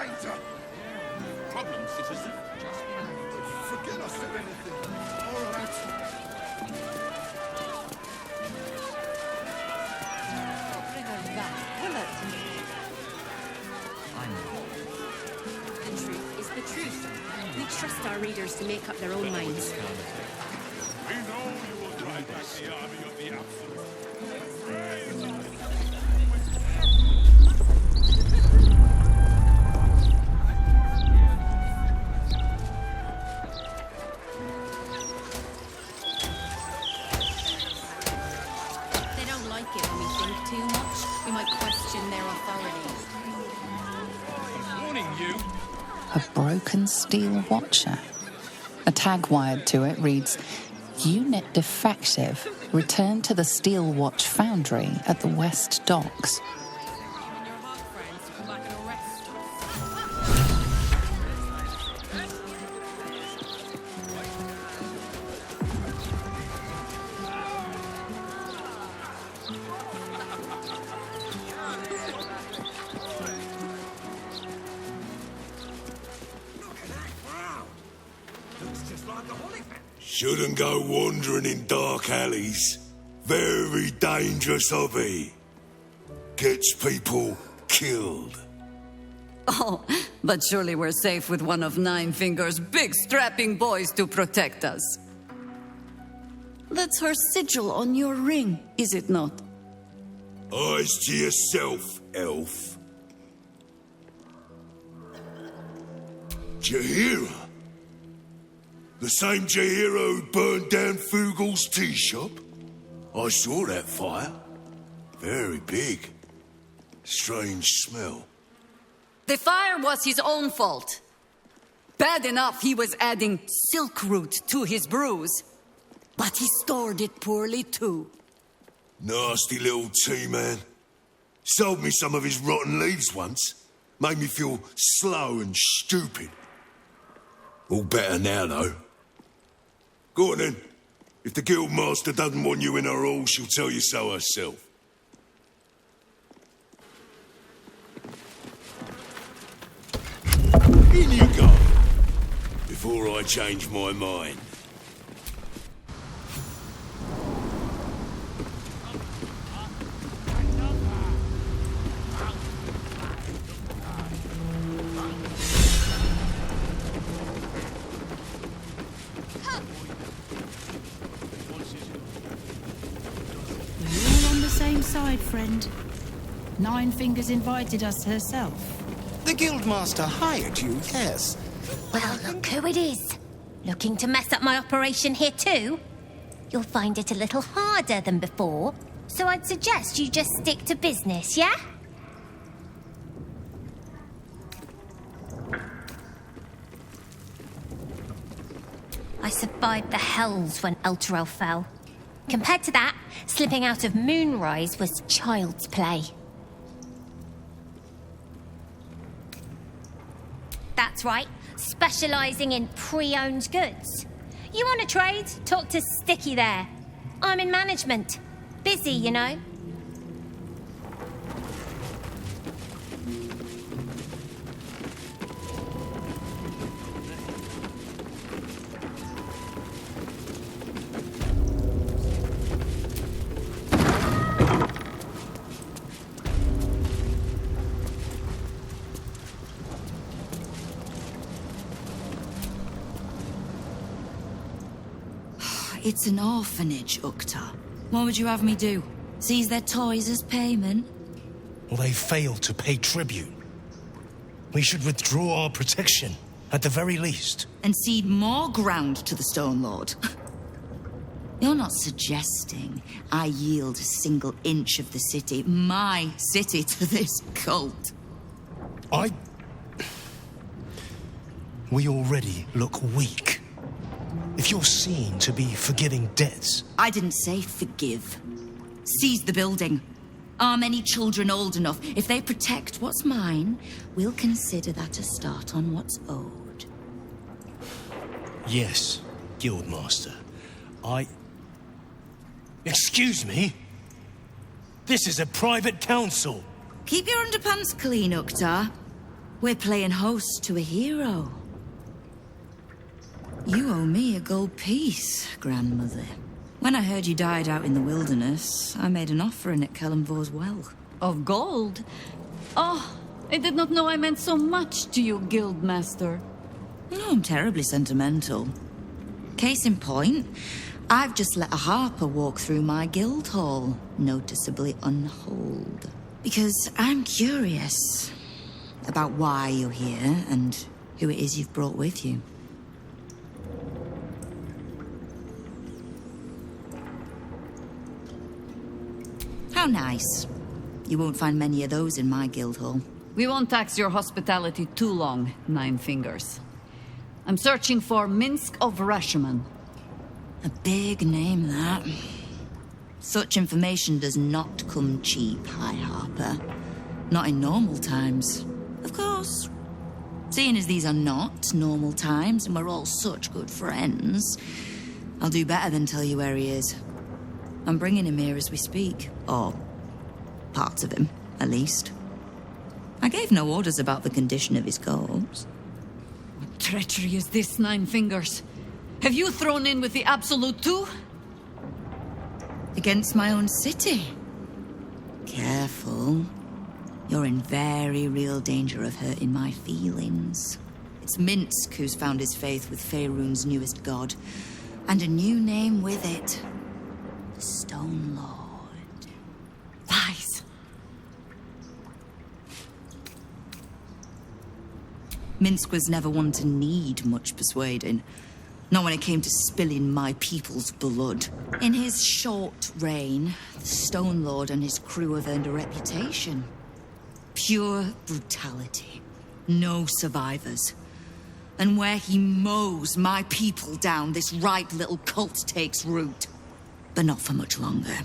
danger! Problem, citizen? Forget I said anything. All right. Bring her back, will it? I know. The truth is the truth. We trust our readers to make up their own minds. We know you will drive back the army of the Absolute. They don't like it when we think too much. We might question their authority. Warning you. A broken steel watcher. A tag wired to it reads, Unit defective. Return to the Steel Watch Foundry at the West Docks. And your hog friends to come back and arrest Shouldn't go wandering in dark alleys. Very dangerous hobby. Gets people killed. Oh, but surely we're safe with one of Nine Fingers' big strapping boys to protect us. That's her sigil on your ring, is it not? Eyes to yourself, elf. Jaheira? The same Jaheira who burned down Fugel's tea shop? I saw that fire. Very big. Strange smell. The fire was his own fault. Bad enough he was adding silk root to his brews. But he stored it poorly too. Nasty little tea man. Sold me some of his rotten leaves once. Made me feel slow and stupid. All better now, though. Go on then. If the guildmaster doesn't want you in her hall, she'll tell you so herself. In you go. Before I change my mind. Same side, friend. Nine Fingers invited us herself. The Guildmaster hired you, yes. Well, look who it is. Looking to mess up my operation here too? You'll find it a little harder than before, so I'd suggest you just stick to business, yeah? I survived the hells when Elturel fell. Compared to that, slipping out of Moonrise was child's play. That's right, specialising in pre-owned goods. You want to trade? Talk to Sticky there. I'm in management. Busy, you know. It's an orphanage, Ukta. What would you have me do? Seize their toys as payment? Well, they failed to pay tribute. We should withdraw our protection, at the very least. And cede more ground to the Stone Lord? You're not suggesting I yield a single inch of the city, my city, to this cult? We already look weak. If you're seen to be forgiving debts... I didn't say forgive. Seize the building. Arm any children old enough. If they protect what's mine, we'll consider that a start on what's owed. Yes, Guildmaster. Excuse me? This is a private council. Keep your underpants clean, Uktar. We're playing host to a hero. You owe me a gold piece, grandmother. When I heard you died out in the wilderness, I made an offering at Kellenvor's well. Of gold? Oh, I did not know I meant so much to you, Guildmaster. No, I'm terribly sentimental. Case in point, I've just let a harper walk through my guild hall, noticeably unholed. Because I'm curious about why you're here and who it is you've brought with you. How nice. You won't find many of those in my guild hall. We won't tax your hospitality too long, Nine Fingers. I'm searching for Minsk of Rashomon. A big name, that. Such information does not come cheap, High Harper. Not in normal times. Of course. Seeing as these are not normal times and we're all such good friends, I'll do better than tell you where he is. I'm bringing him here as we speak. Or parts of him, at least. I gave no orders about the condition of his corpse. What treachery is this, Nine Fingers? Have you thrown in with the Absolute too? Against my own city. Careful. You're in very real danger of hurting my feelings. It's Minsk who's found his faith with Faerun's newest god. And a new name with it. The Stone Lord. Lies. Minsk was never one to need much persuading. Not when it came to spilling my people's blood. In his short reign, the Stone Lord and his crew have earned a reputation. Pure brutality. No survivors. And where he mows my people down, this ripe little cult takes root. But not for much longer.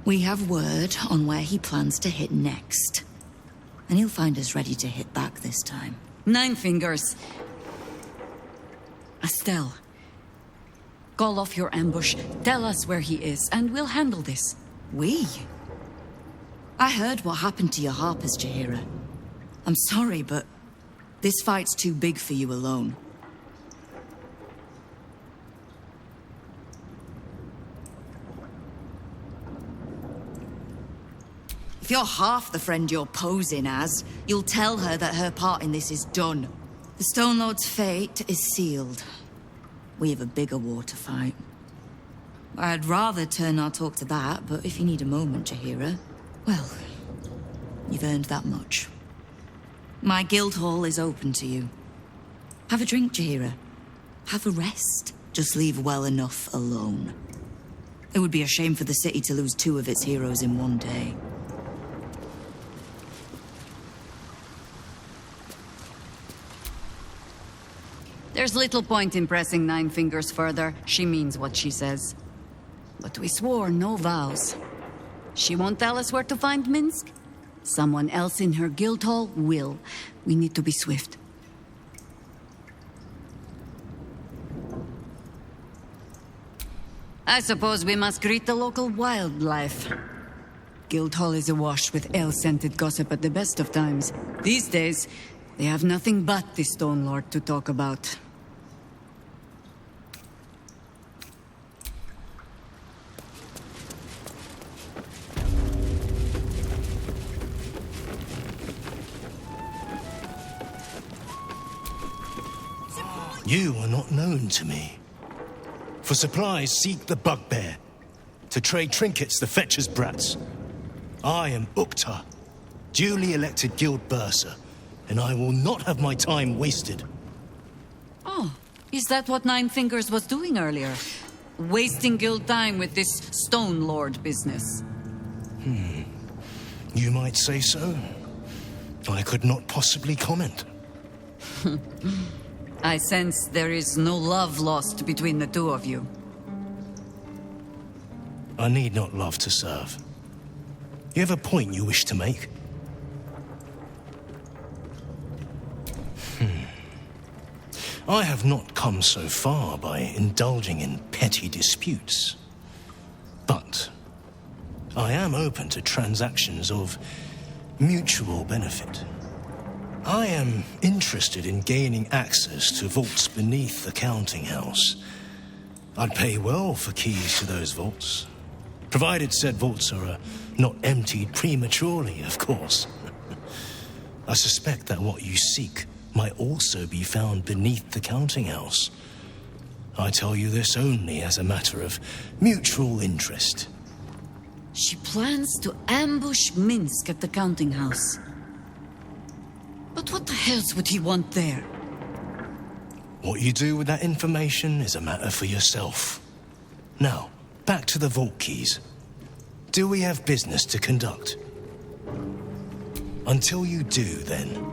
We have word on where he plans to hit next. And he'll find us ready to hit back this time. Nine Fingers. Estelle. Call off your ambush, tell us where he is, and we'll handle this. We? I heard what happened to your harpers, Jaheira. I'm sorry, but this fight's too big for you alone. If you're half the friend you're posing as, you'll tell her that her part in this is done. The Stone Lord's fate is sealed. We have a bigger war to fight. I'd rather turn our talk to that, but if you need a moment, Jaheira, well, you've earned that much. My guild hall is open to you. Have a drink, Jaheira. Have a rest. Just leave well enough alone. It would be a shame for the city to lose 2 of its heroes in one day. There's little point in pressing Nine Fingers further. She means what she says. But we swore no vows. She won't tell us where to find Minsk? Someone else in her guild hall will. We need to be swift. I suppose we must greet the local wildlife. Guildhall is awash with ale-scented gossip at the best of times. These days, they have nothing but the Stone Lord to talk about. You are not known to me. For supplies, seek the bugbear. To trade trinkets, the fetcher's brats. I am Ukta, duly elected guild bursar, and I will not have my time wasted. Oh, is that what Nine Fingers was doing earlier? Wasting guild time with this Stone Lord business? You might say so. I could not possibly comment. I sense there is no love lost between the two of you. I need not love to serve. You have a point you wish to make? I have not come so far by indulging in petty disputes. But I am open to transactions of mutual benefit. I am interested in gaining access to vaults beneath the counting house. I'd pay well for keys to those vaults, provided said vaults are not emptied prematurely, of course. I suspect that what you seek might also be found beneath the counting house. I tell you this only as a matter of mutual interest. She plans to ambush Minsk at the counting house. But what the hells would he want there? What you do with that information is a matter for yourself. Now, back to the vault keys. Do we have business to conduct? Until you do, then.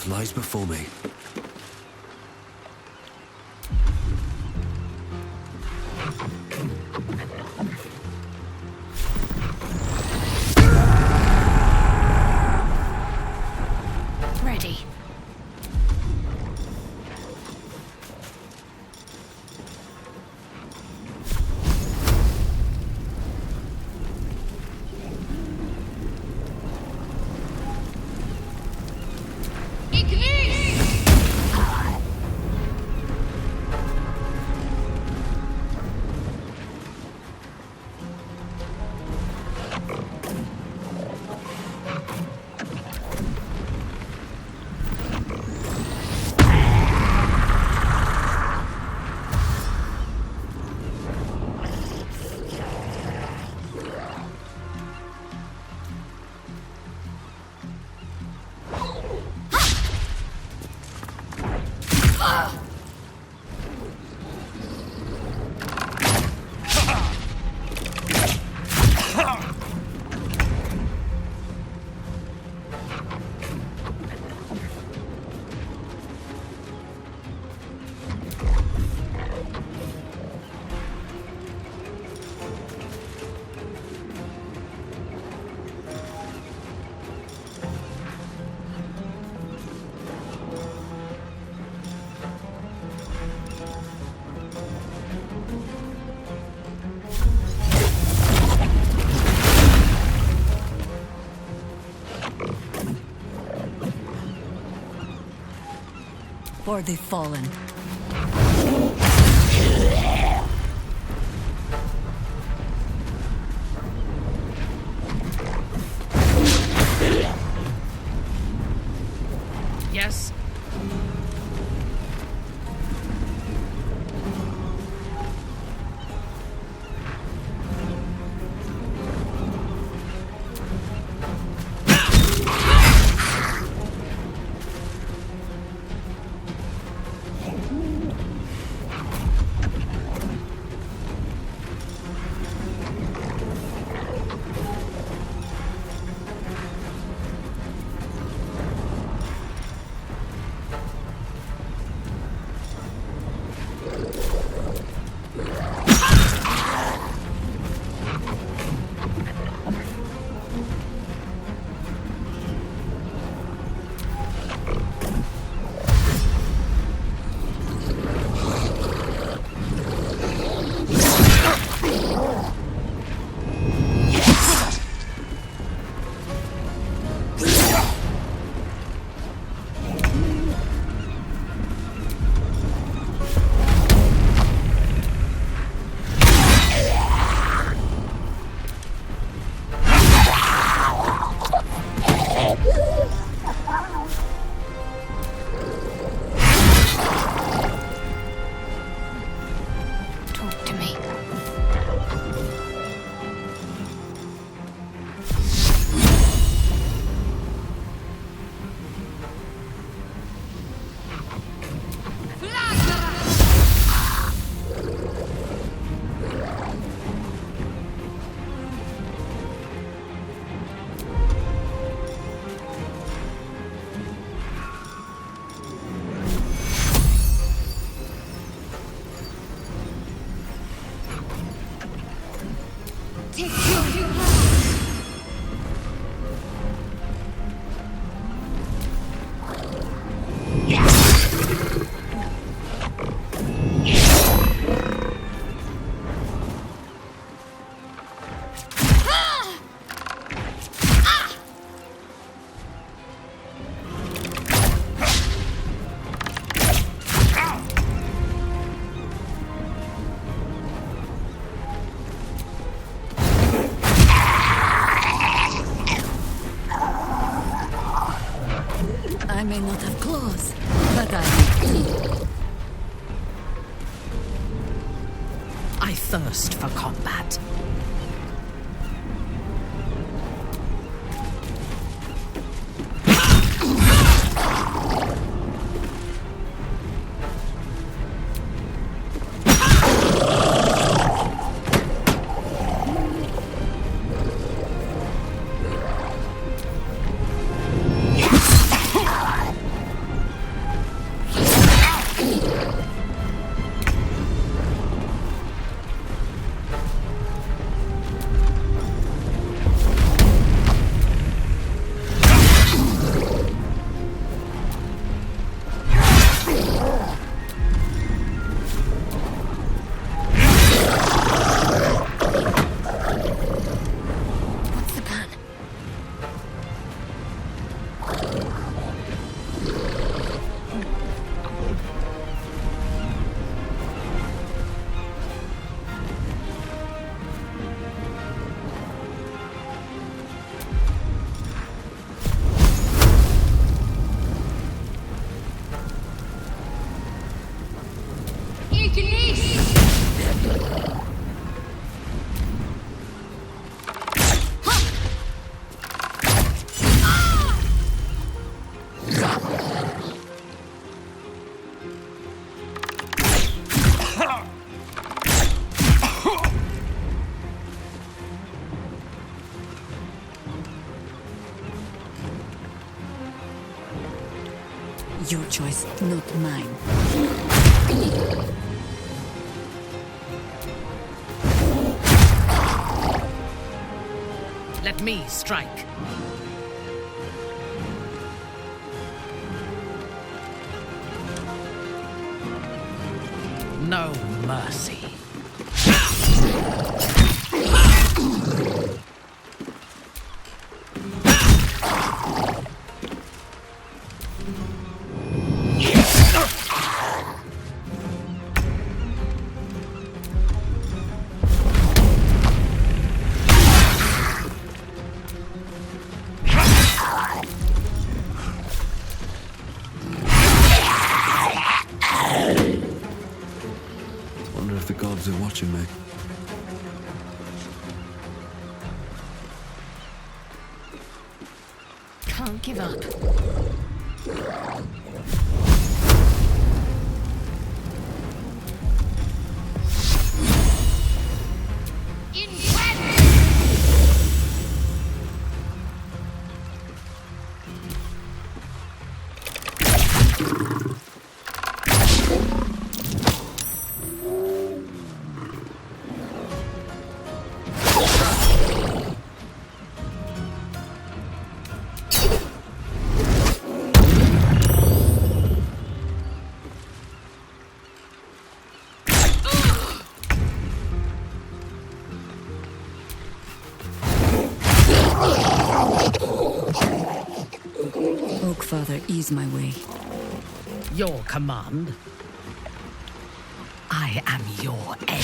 Lies before me. Ready. For the fallen. take you. I may not have claws, but I have teeth. I thirst for combat. Your choice, not mine. Let me strike. No mercy. Wonder if the gods are watching me. Can't give up. Father, ease my way. Your command. I am your end.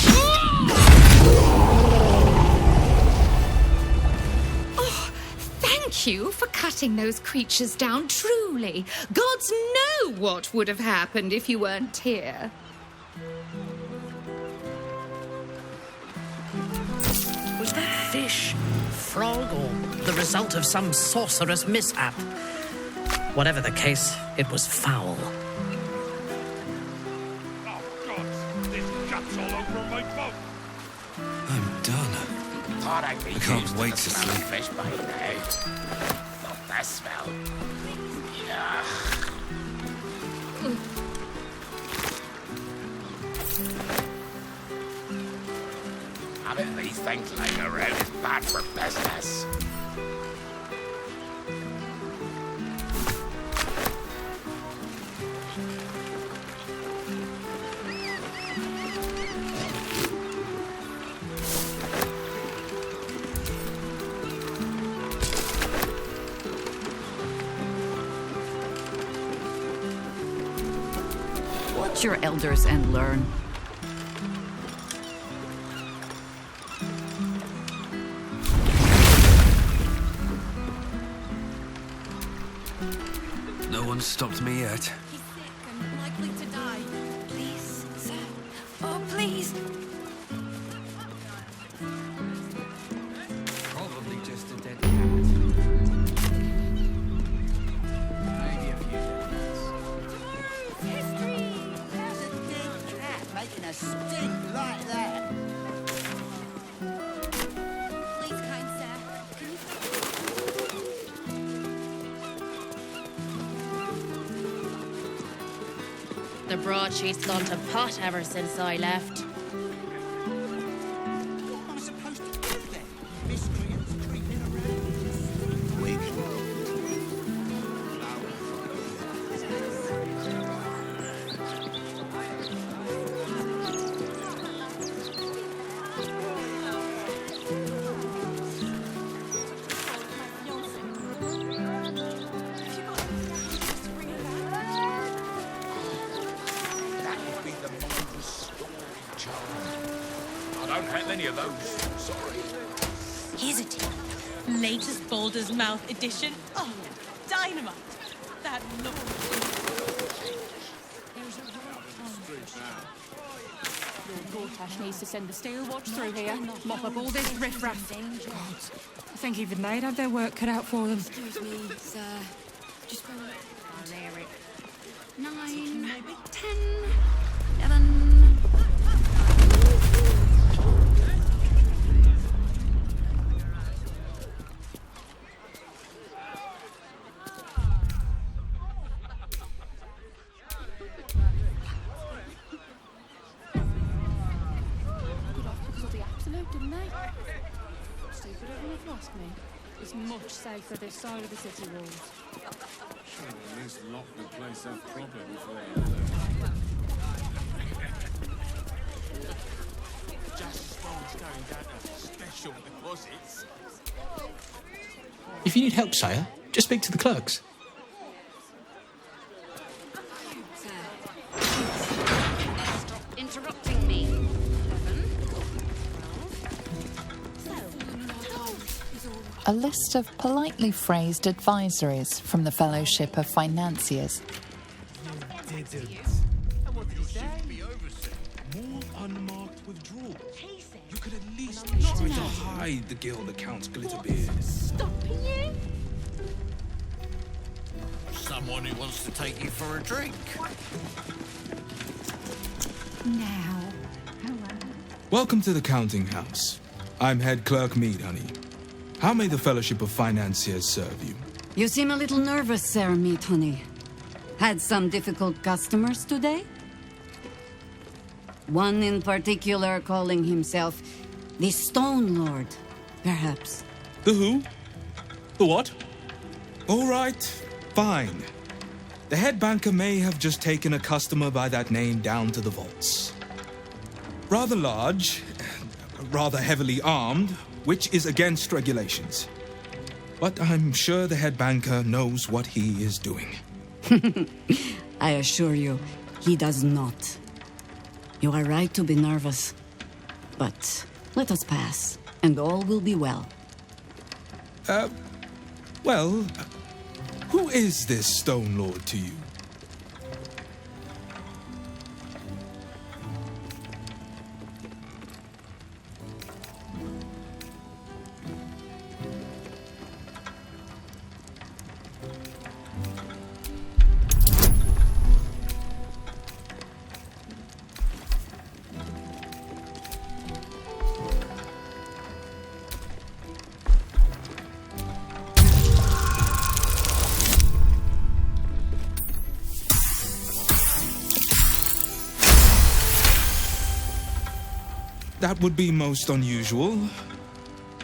Oh, thank you for cutting those creatures down, truly. Gods know what would have happened if you weren't here. Was that fish, frog, or the result of some sorcerer's mishap? Whatever the case, it was foul. Oh, God! There's guts all over my boat! I'm done. Thought I'd be I can't used to wait the to smell of sleep. fish by now. Not that smell. Yeah. Having these things laying around is bad for business. Watch your elders and learn. No one's stopped me yet. He's sick and likely to die. Please, sir. Oh, please. Probably just a dead Making a stink like that. Please, kind sir. Can you The broadsheet's gone to pot ever since I left. What am I supposed to do then? Miscreants creeping around? Weak. That would be the mindless story charm. I don't have any of those. Sorry. Here's a tip. Latest Baldur's Mouth edition. Oh, dynamite. That look. Contagem needs to send the steel watch through here. Mop up all this riffraff. I think even they'd have their work cut out for them. Excuse me, sir. Just go there it. 9, 10, 11. Good off because of the absolute, didn't they? Stupid of them have lost me. It's much safer this side of the city walls. Should have at least locked the place up properly before you left. Just phone's going down to special deposits. If you need help, sire, just speak to the clerks. Stop interrupting me. 11. A list of politely phrased advisories from the Fellowship of Financiers. And what did he say? More unmarked withdrawal. You could at least try to hide the guild account's glitter beard. Stopping you? Someone who wants to take you for a drink. Now. Welcome to the counting house. I'm head clerk Mead, honey. How may the Fellowship of Financiers serve you? You seem a little nervous, Sir Meat Honey. Had some difficult customers today? One in particular calling himself the Stone Lord, perhaps. The who? The what? All right, fine. The head banker may have just taken a customer by that name down to the vaults. Rather large, rather heavily armed, which is against regulations. But I'm sure the head banker knows what he is doing. I assure you, he does not. You are right to be nervous. But let us pass, and all will be well. Well, who is this Stone Lord to you? That would be most unusual.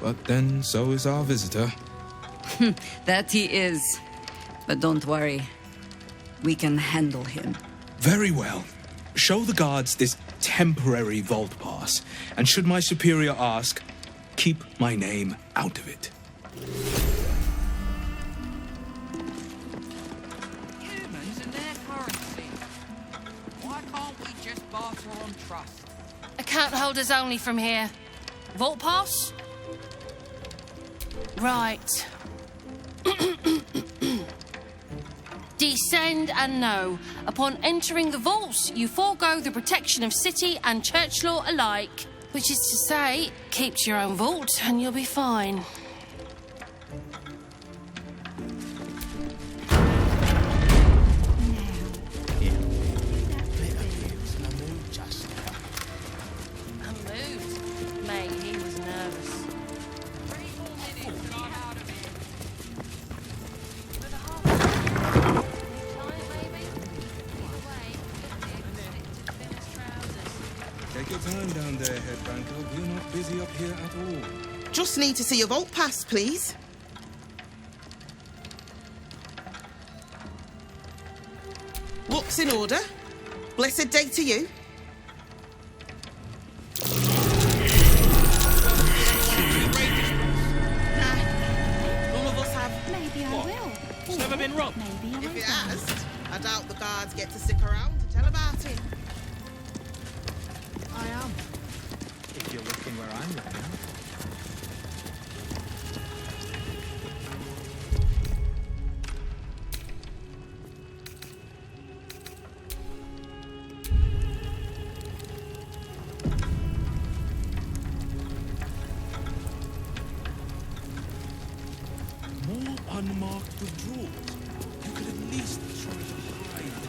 But then so is our visitor. That he is. But don't worry. We can handle him. Very well. Show the guards this temporary vault pass, and should my superior ask, keep my name out of it. Humans and their currency. Why can't we just barter on trust? Account holders only from here. Vault pass? Right. Descend and know. Upon entering the vaults, you forego the protection of city and church law alike. Which is to say, keep to your own vault and you'll be fine. Unmoved. Mate, he was nervous. Take your time down there, headbanker. We're not busy up here at all. Just need to see your vault pass, please. Looks in order. Blessed day to you. None of us have. Maybe I will. It's never been robbed. Maybe I If it won't. has, I doubt the guards get to stick around to tell about it. I am. If you're looking where I'm looking. More unmarked withdrawals. You could at least try to hide the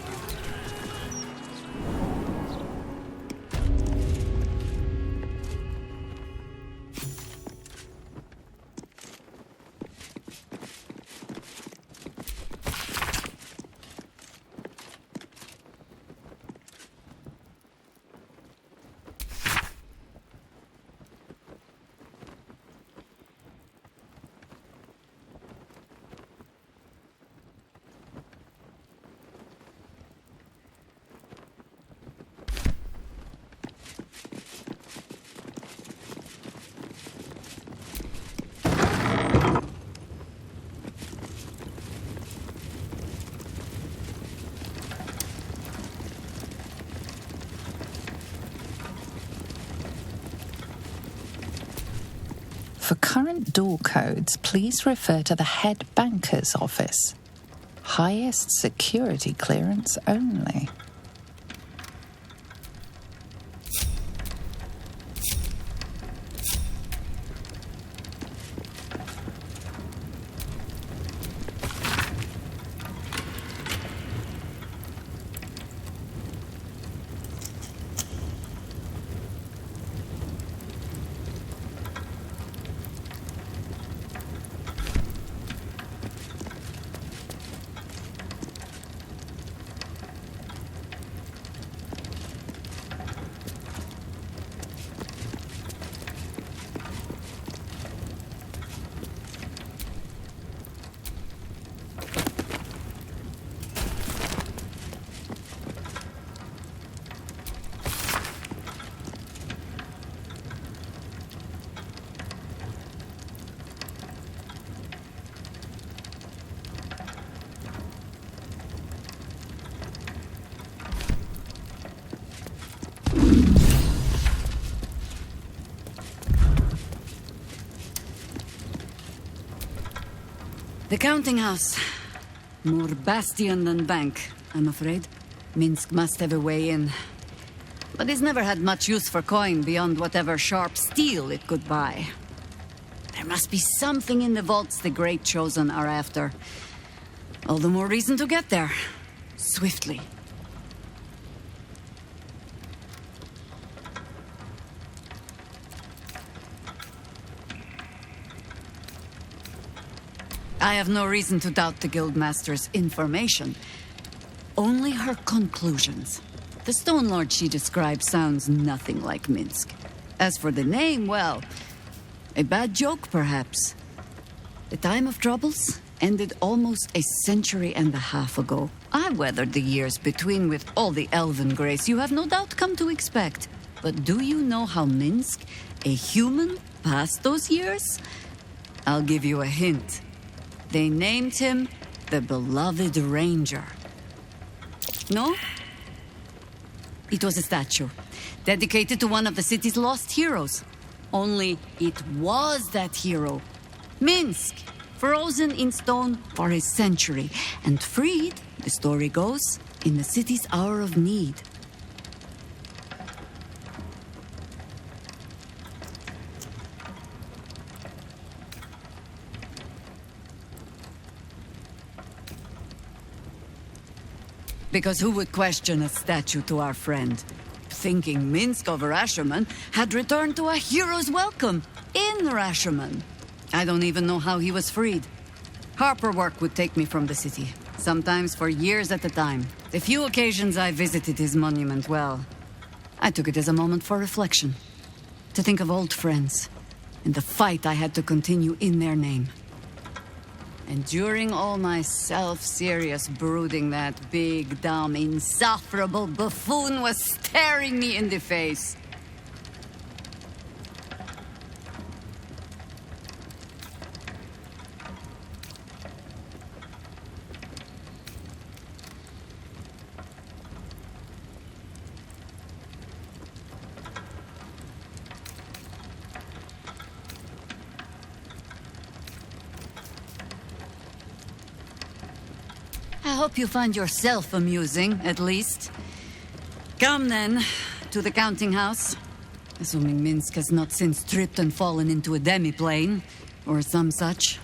For current door codes, please refer to the head banker's office. Highest security clearance only. The counting house. More bastion than bank, I'm afraid. Minsk must have a way in. But it's never had much use for coin beyond whatever sharp steel it could buy. There must be something in the vaults the Great Chosen are after. All the more reason to get there. Swiftly. I have no reason to doubt the Guildmaster's information. Only her conclusions. The Stone Lord she describes sounds nothing like Minsk. As for the name, well, a bad joke, perhaps. The time of troubles ended almost a century and a half ago. I weathered the years between with all the elven grace you have no doubt come to expect. But do you know how Minsk, a human, passed those years? I'll give you a hint. They named him the Beloved Ranger. No? It was a statue, dedicated to one of the city's lost heroes. Only it was that hero, Minsk, frozen in stone for a century, and freed, the story goes, in the city's hour of need. Because who would question a statue to our friend? Thinking Minsk of Rashomon had returned to a hero's welcome in Rashomon. I don't even know how he was freed. Harper work would take me from the city, sometimes for years at a time. The few occasions I visited his monument, well, I took it as a moment for reflection. To think of old friends, and the fight I had to continue in their name. And during all my self-serious brooding, that big, dumb, insufferable buffoon was staring me in the face. I hope you find yourself amusing, at least. Come, then, to the counting house. Assuming Minsk has not since tripped and fallen into a demi-plane, or some such.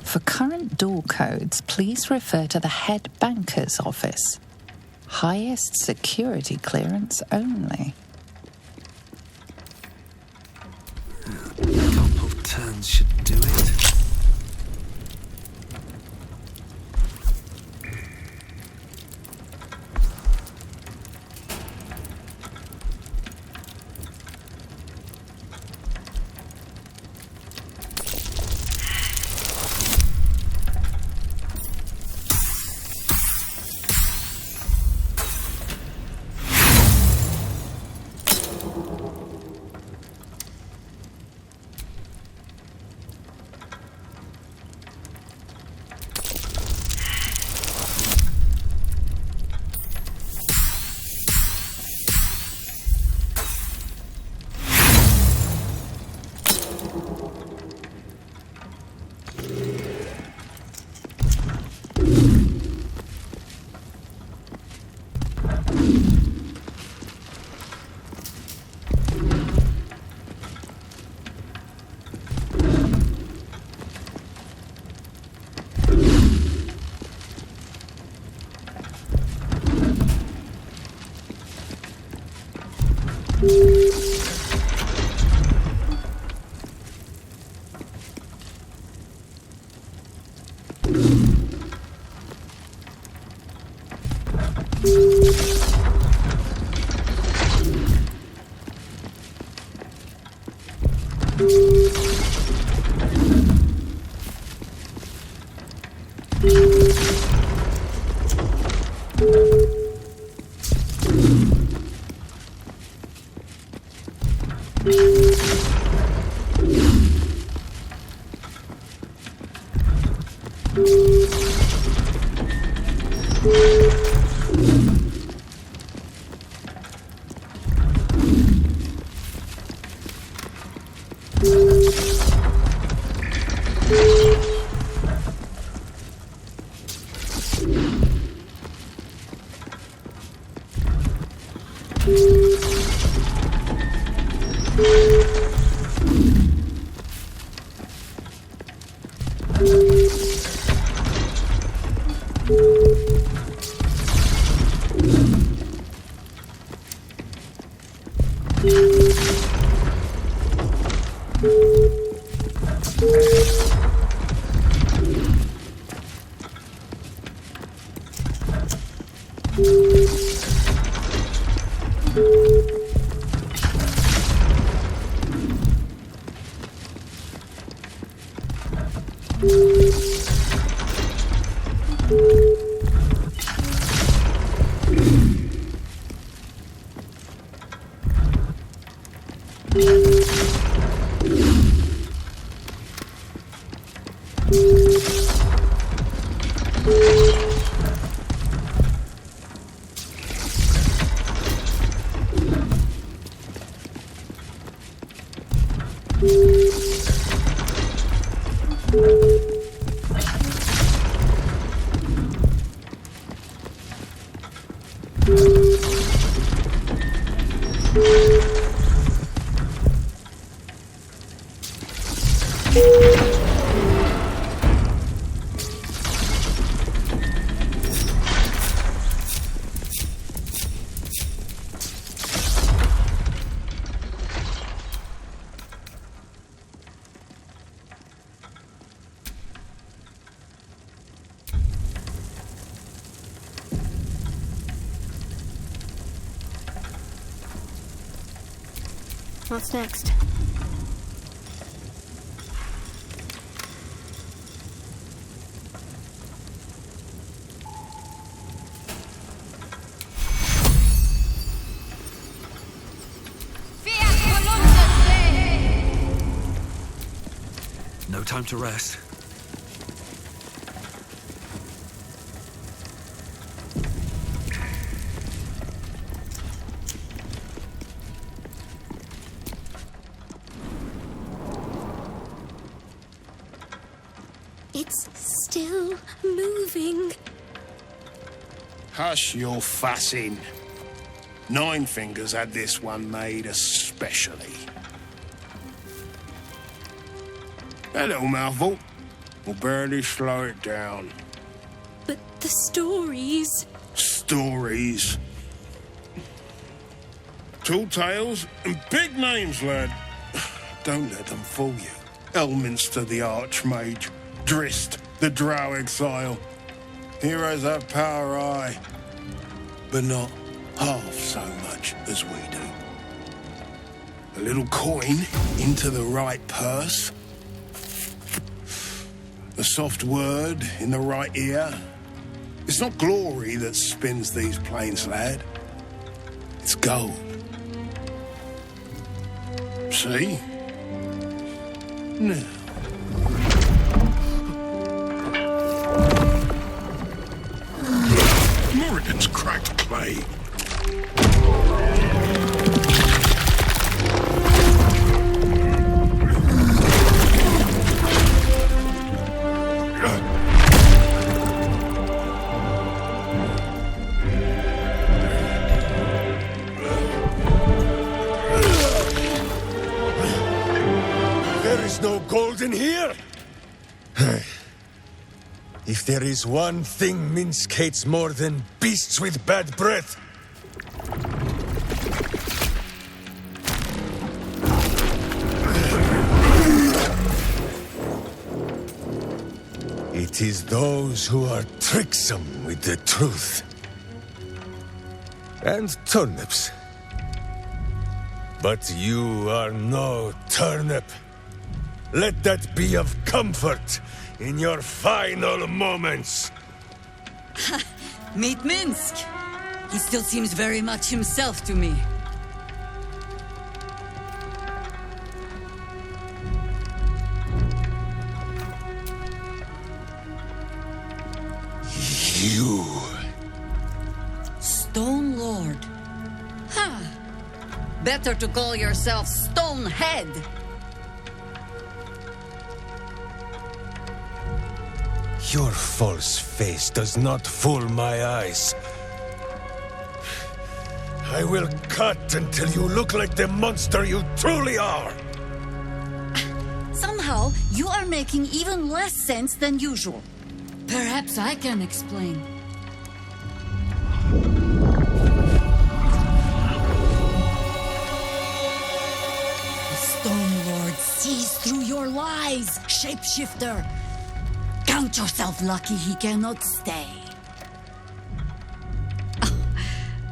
For current door codes, please refer to the head banker's office. Highest security clearance only. Couple turns should do it. What's next? No time to rest. It's still moving. Hush your fussing. Nine Fingers had this one made especially. That little mouthful will barely slow it down. But the stories... Stories. Tall tales and big names, lad. Don't let them fool you. Elminster the Archmage, Drist the Drow Exile. Heroes have power, aye, but not half so much as we do. A little coin into the right purse. A soft word in the right ear. It's not glory that spins these plains, lad. It's gold. See? Now. Morrigan's cracked clay. No gold in here! If there is one thing Minsk hates more than beasts with bad breath, it is those who are tricksome with the truth. And turnips. But you are no turnip. Let that be of comfort in your final moments. Meet Minsk. He still seems very much himself to me. You. Stone Lord. Huh. Better to call yourself Stonehead. Your false face does not fool my eyes. I will cut until you look like the monster you truly are. Somehow, you are making even less sense than usual. Perhaps I can explain. The Stone Lord sees through your lies, shapeshifter. Count yourself lucky he cannot stay.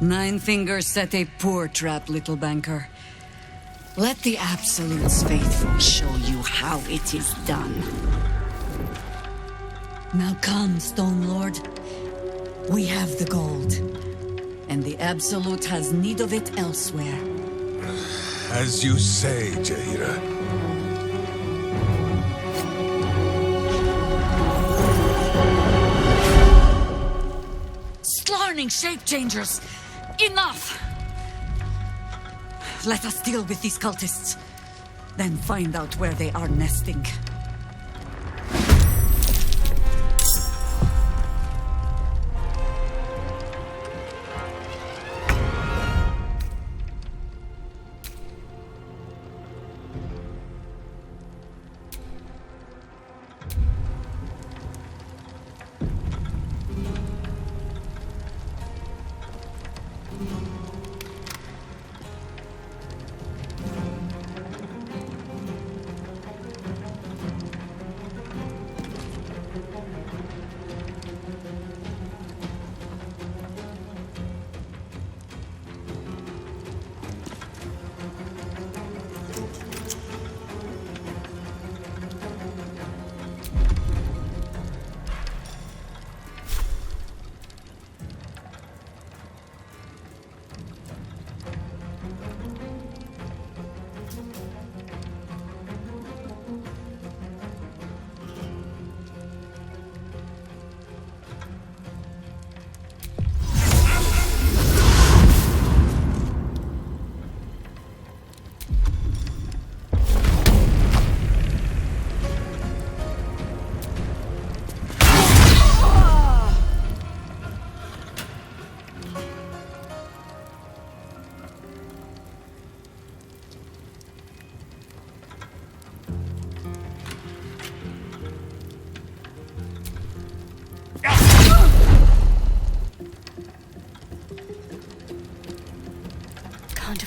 Nine Fingers set a poor trap, little banker. Let the Absolute's faithful show you how it is done. Now come, Stone Lord. We have the gold. And the Absolute has need of it elsewhere. As you say, Jaheira. Slarning shape changers! Enough! Let us deal with these cultists, then find out where they are nesting.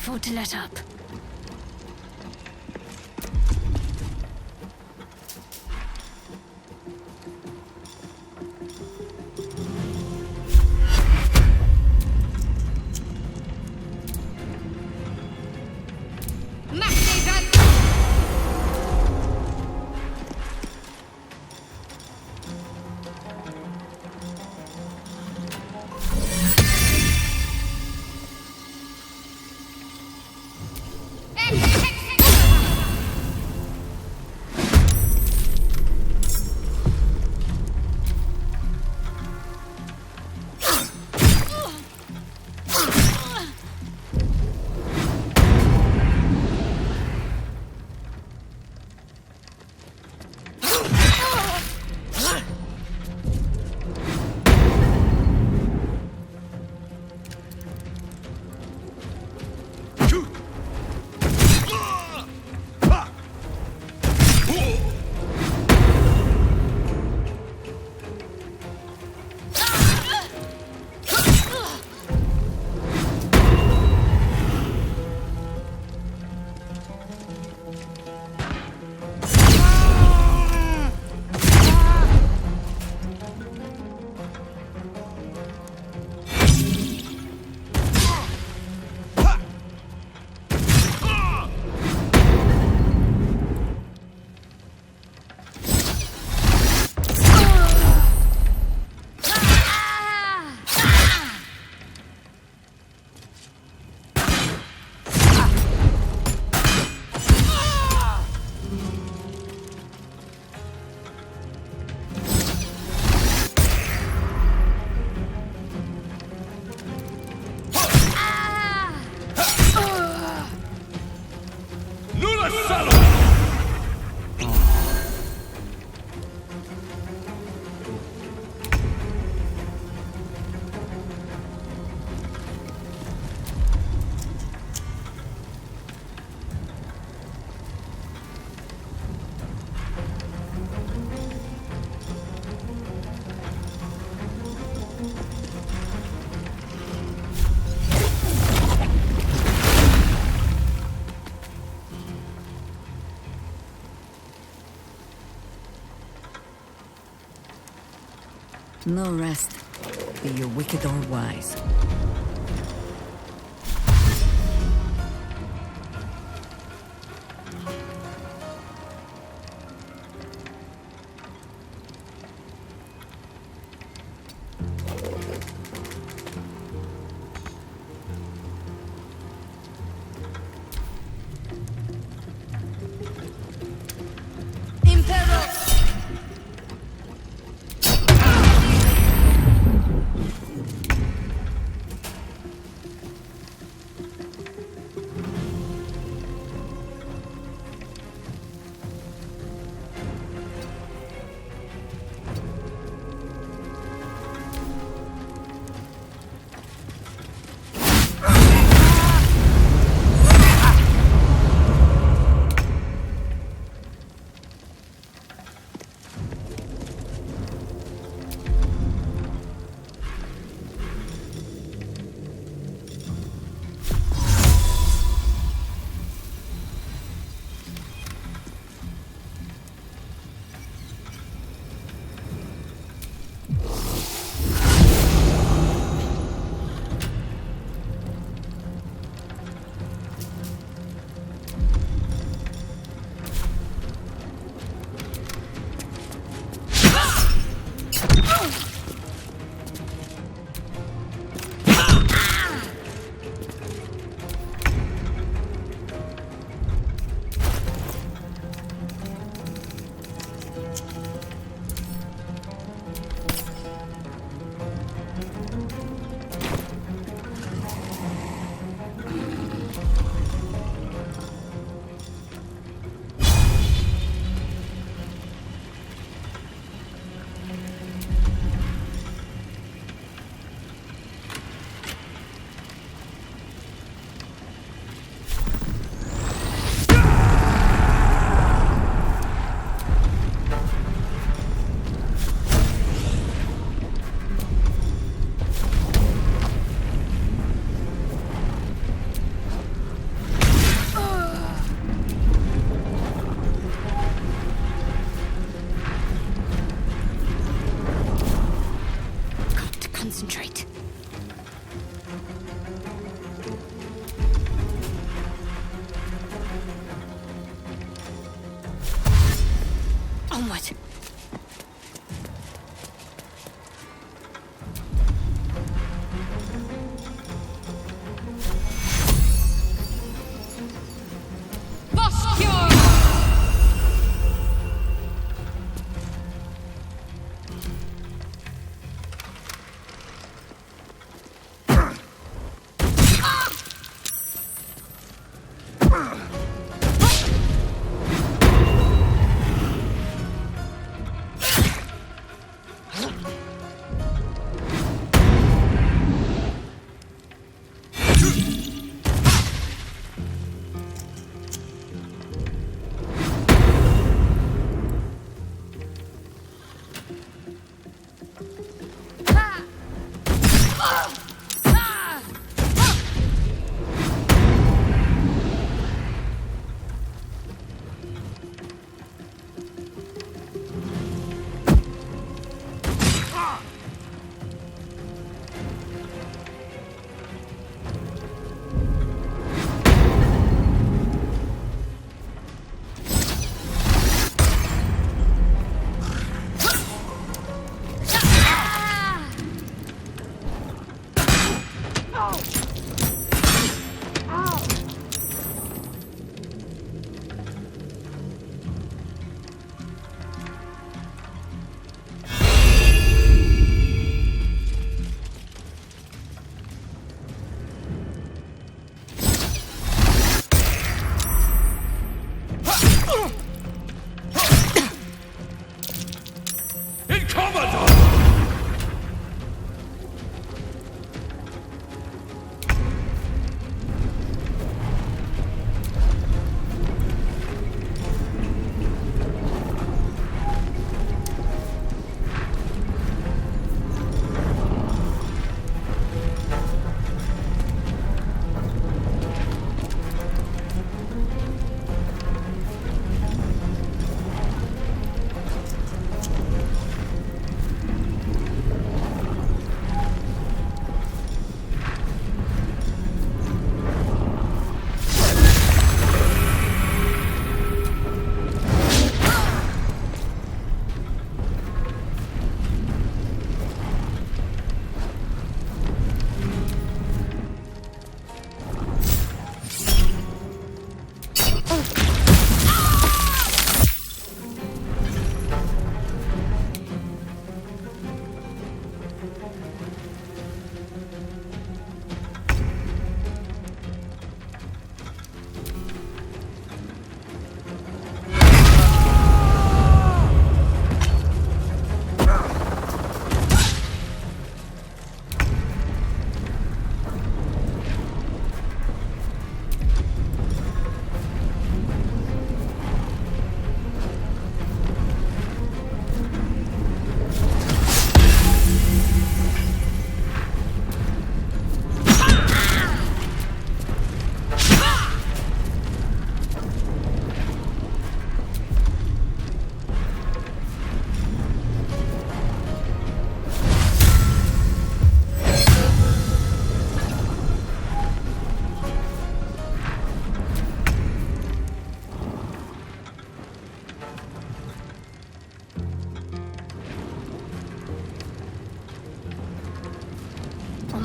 afford to let up. No rest, be you wicked or wise. concentrate. Onward.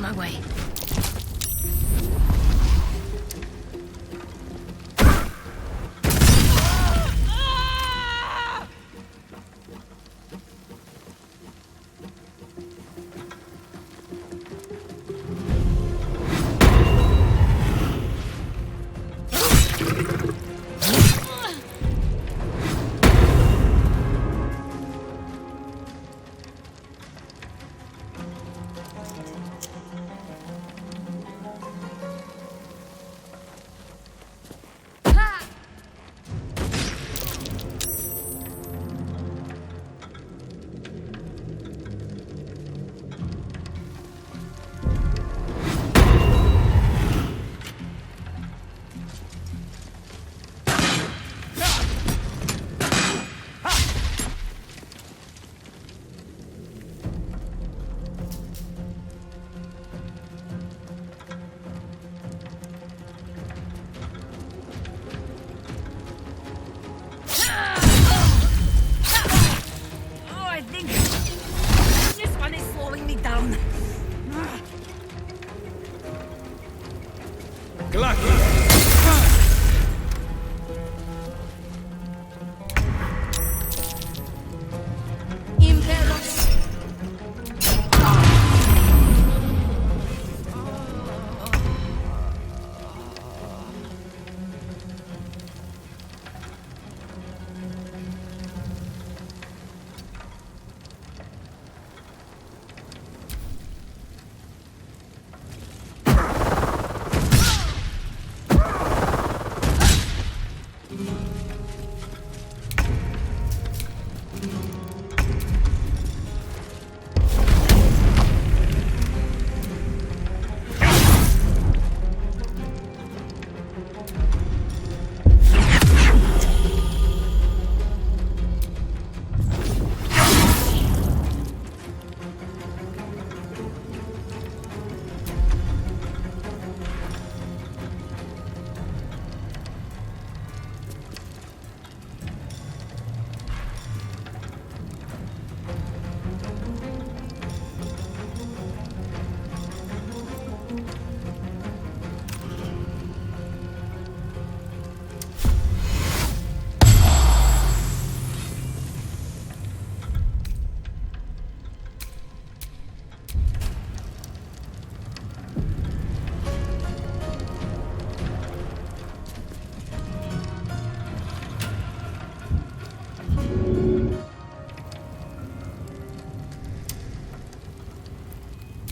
my way.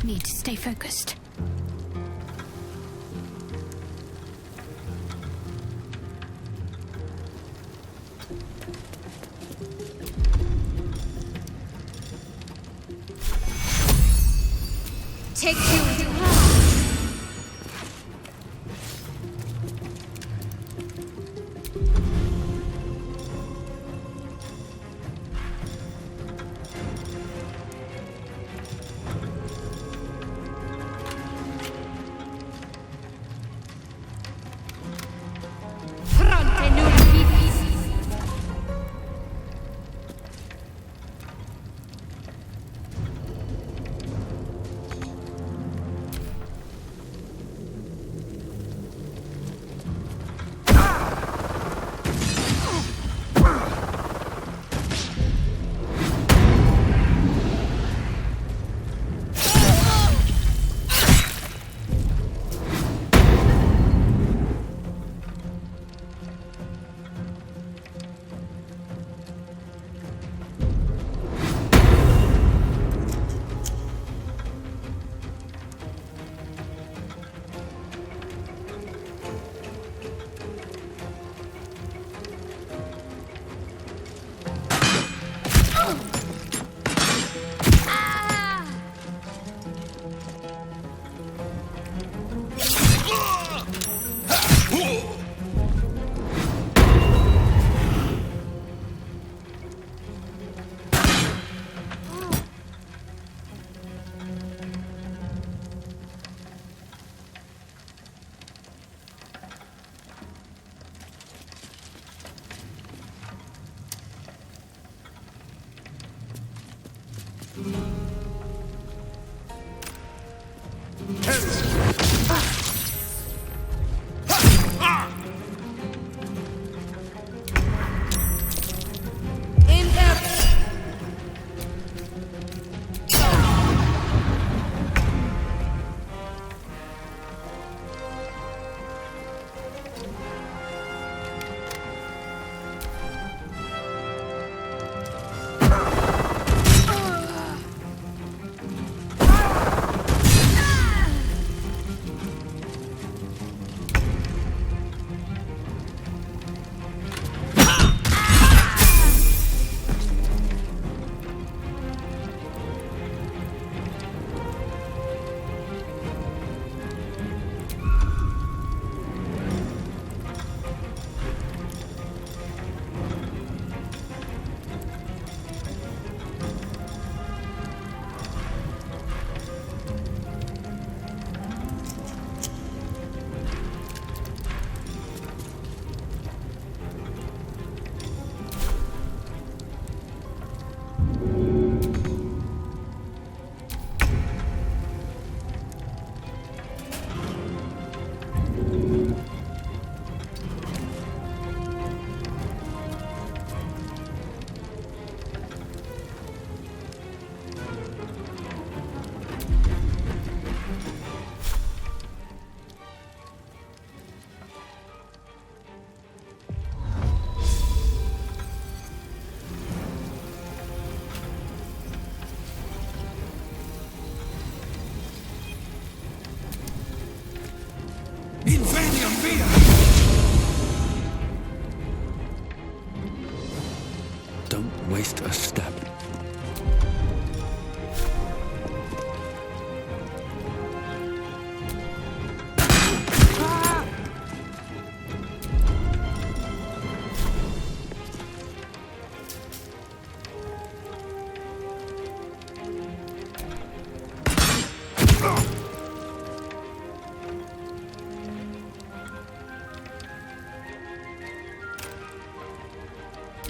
Need to stay focused. Take you to fear. Don't waste a step.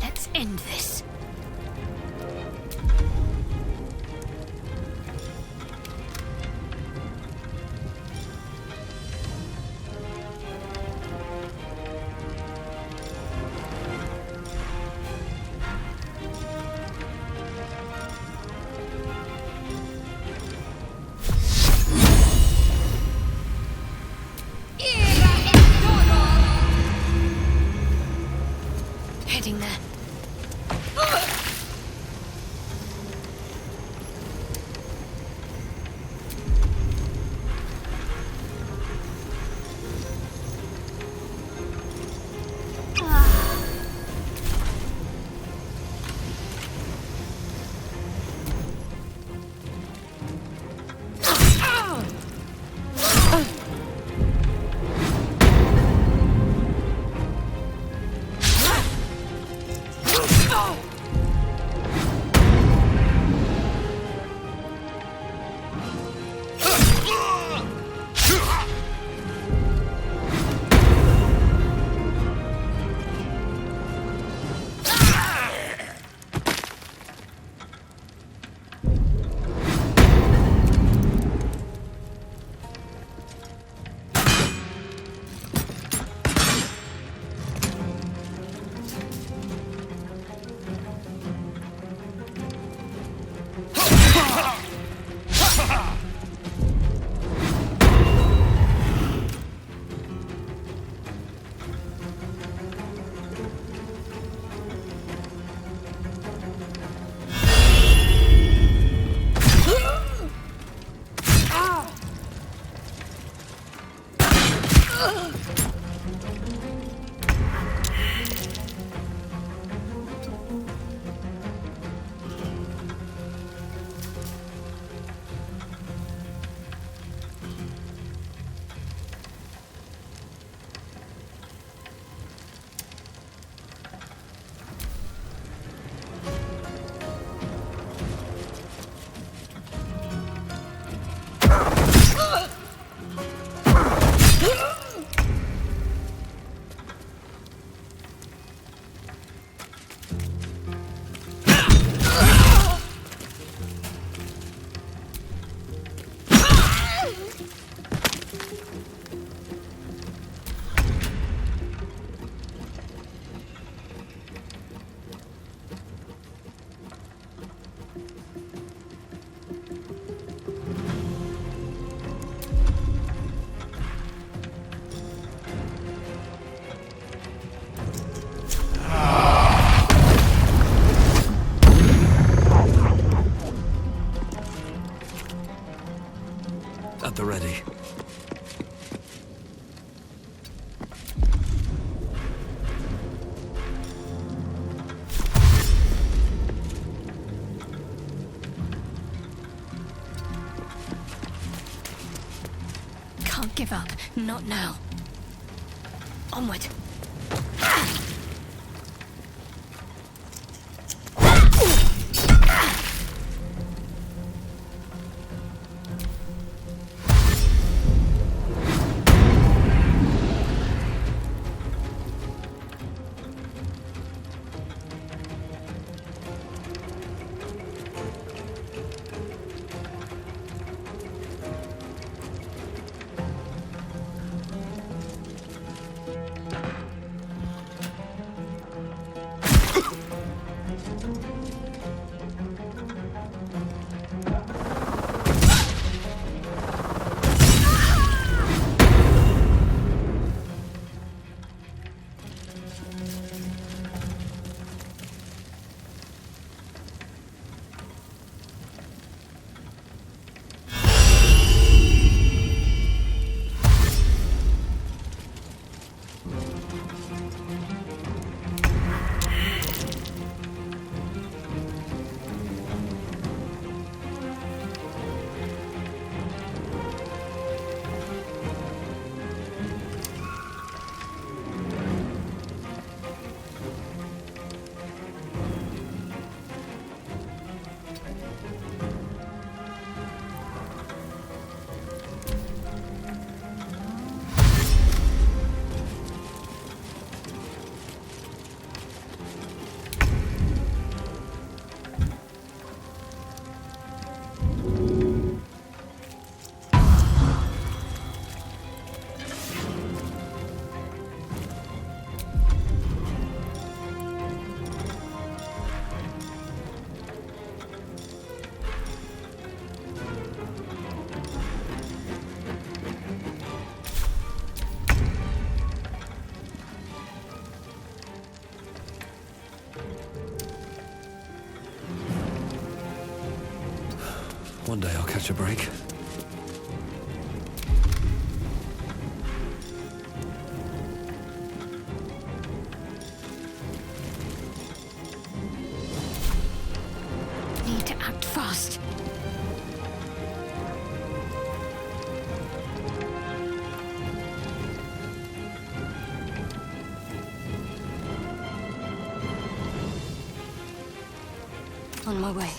Let's end this. Heading there. At the ready. Can't give up. Not now. Onward. One day I'll catch a break. Need to act fast. On my way.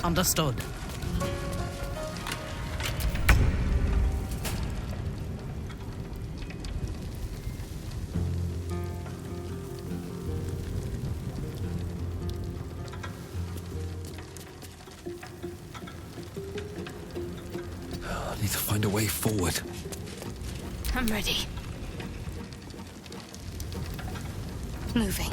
Understood. I need to find a way forward. I'm ready. Moving.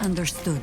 Understood.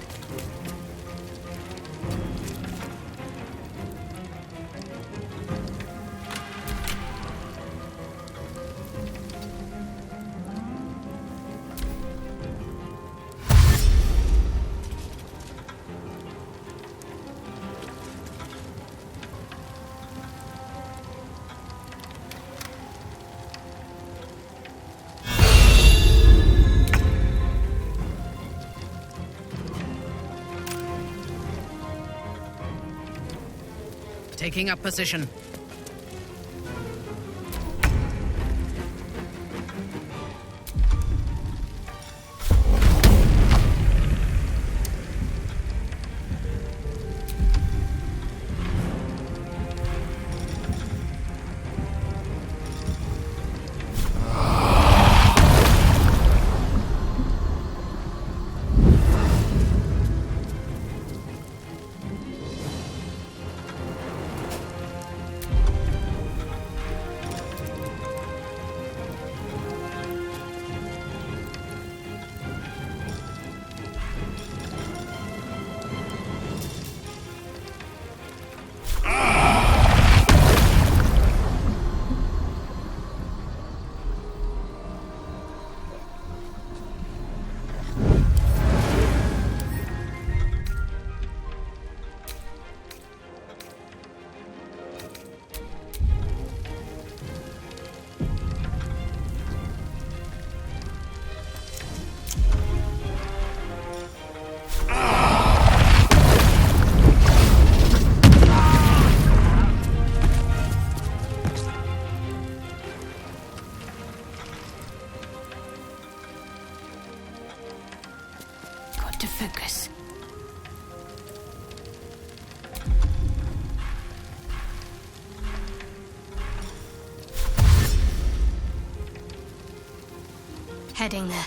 Taking up position. To focus. Heading there.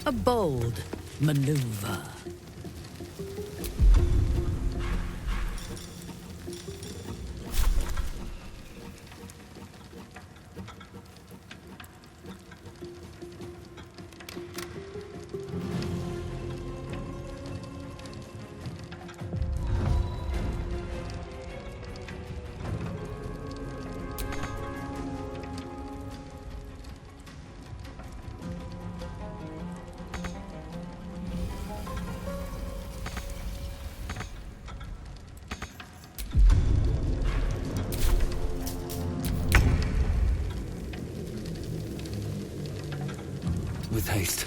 A bold maneuver. With haste.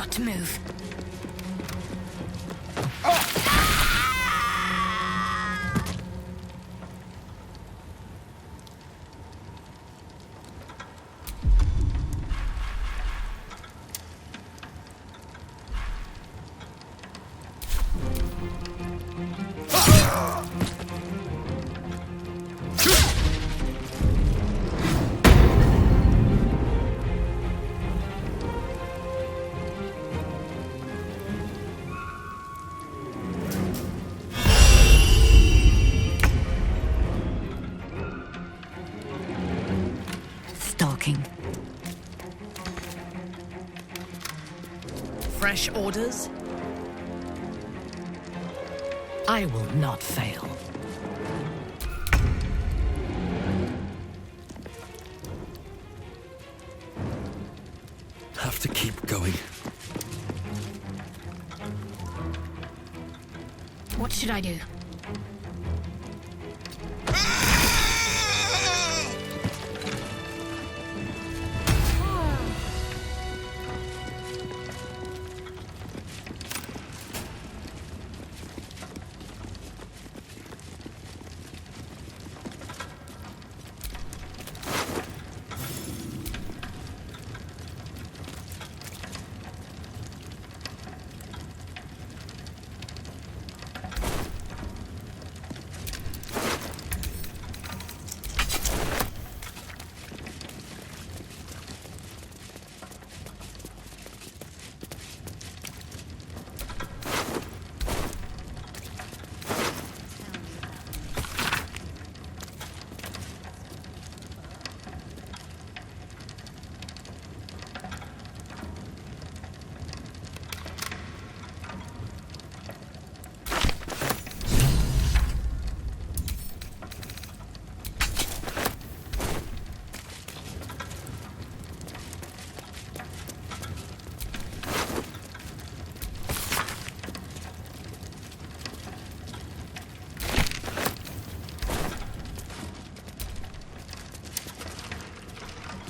got to move. Fresh orders? I will not fail. Have to keep going. What should I do?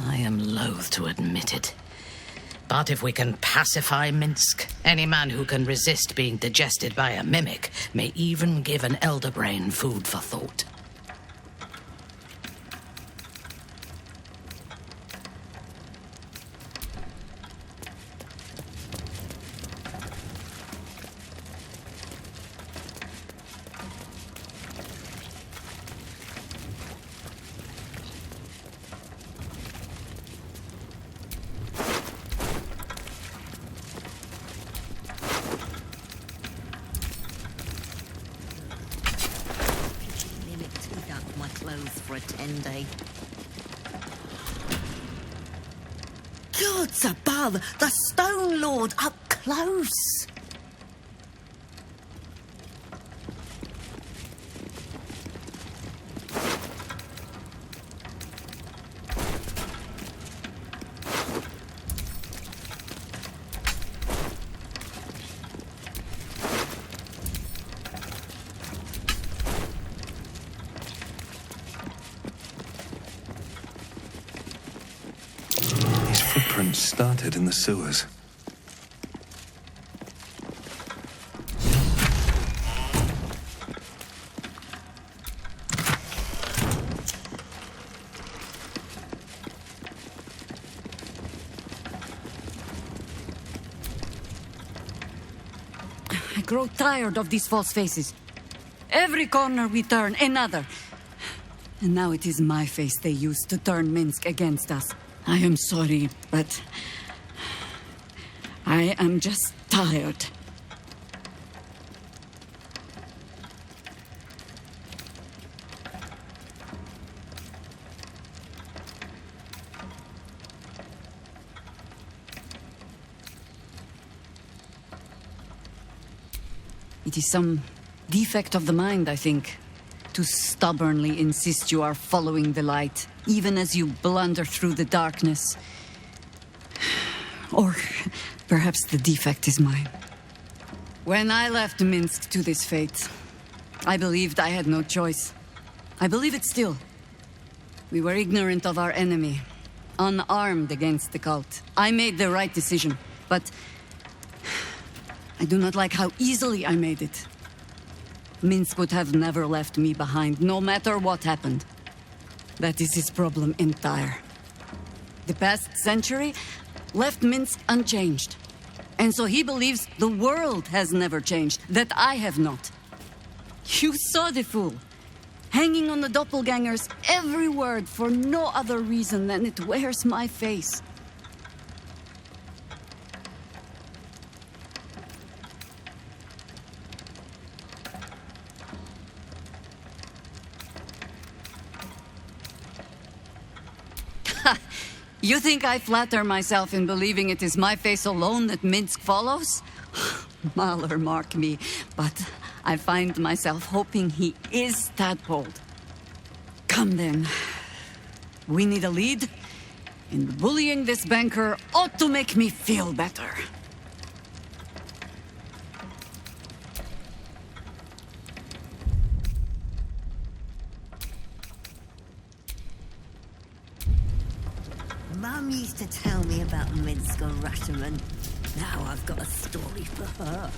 I am loath to admit it. But if we can pacify Minsk, any man who can resist being digested by a mimic may even give an elder brain food for thought. For a 10-day. Gods above! The Stone Lord up close! Started in the sewers. I grow tired of these false faces. Every corner we turn, another. And now it is my face they use to turn Minsk against us. I am sorry, but I am just tired. It is some defect of the mind, I think, to stubbornly insist you are following the light, even as you blunder through the darkness. Or perhaps the defect is mine. When I left Minsk to this fate, I believed I had no choice. I believe it still. We were ignorant of our enemy, unarmed against the cult. I made the right decision, but I do not like how easily I made it. Minsk would have never left me behind, no matter what happened. That is his problem entire. The past century left Minsk unchanged. And so he believes the world has never changed, that I have not. You saw the fool. Hanging on the doppelganger's every word for no other reason than it wears my face. You think I flatter myself in believing it is my face alone that Minsk follows? Mahler mark me, but I find myself hoping he is tadpoled. Come then. We need a lead, and bullying this banker ought to make me feel better. Mum used to tell me about Minsk and Ratterman. Now I've got a story for her.